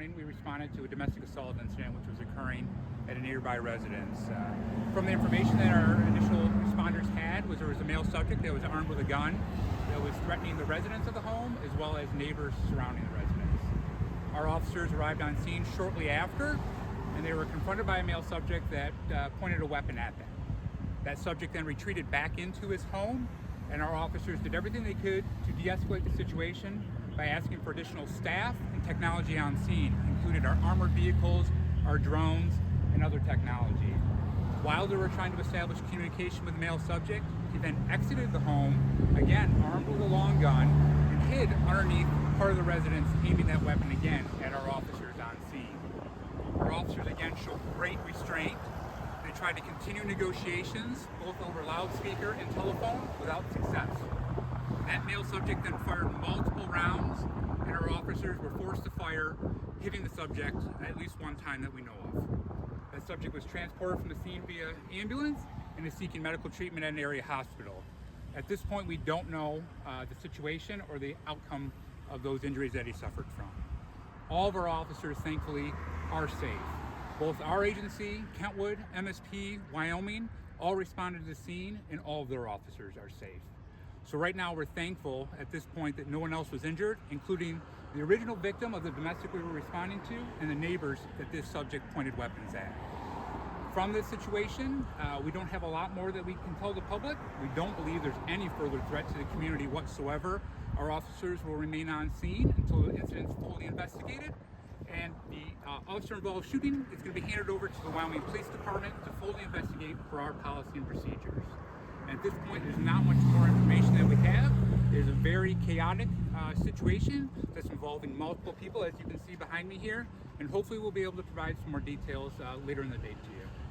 morning, we responded to a domestic assault incident which was occurring at a nearby residence. From the information that our initial responders had was there was a male subject that was armed with a gun that was threatening the residents of the home as well as neighbors surrounding the residence. Our officers arrived on scene shortly after, and they were confronted by a male subject that pointed a weapon at them. That subject then retreated back into his home, and our officers did everything they could to de-escalate the situation by asking for additional staff and technology on scene, including our armored vehicles, our drones, and other technology. While they were trying to establish communication with the male subject, he then exited the home, again armed with a long gun, and hid underneath part of the residence, aiming that weapon again at our officers on scene. Our officers again showed great restraint. They tried to continue negotiations, both over loudspeaker and telephone, without success. That male subject then fired multiple rounds, and our officers were forced to fire, hitting the subject at least one time that we know of. That subject was transported from the scene via ambulance and is seeking medical treatment at an area hospital. At this point, we don't know the situation or the outcome of those injuries that he suffered from. All of our officers, thankfully, are safe. Both our agency, Kentwood, MSP, Wyoming, all responded to the scene, and all of their officers are safe. So right now we're thankful at this point that no one else was injured, including the original victim of the domestic we were responding to and the neighbors that this subject pointed weapons at. From this situation, we don't have a lot more that we can tell the public. We don't believe there's any further threat to the community whatsoever. Our officers will remain on scene until the incident is fully investigated, and the officer-involved shooting is going to be handed over to the Wyoming Police Department to fully investigate for our policy and procedures. And at this point, there's not much more information that we have. There's a very chaotic situation that's involving multiple people, as you can see behind me here, and hopefully we'll be able to provide some more details later in the day to you.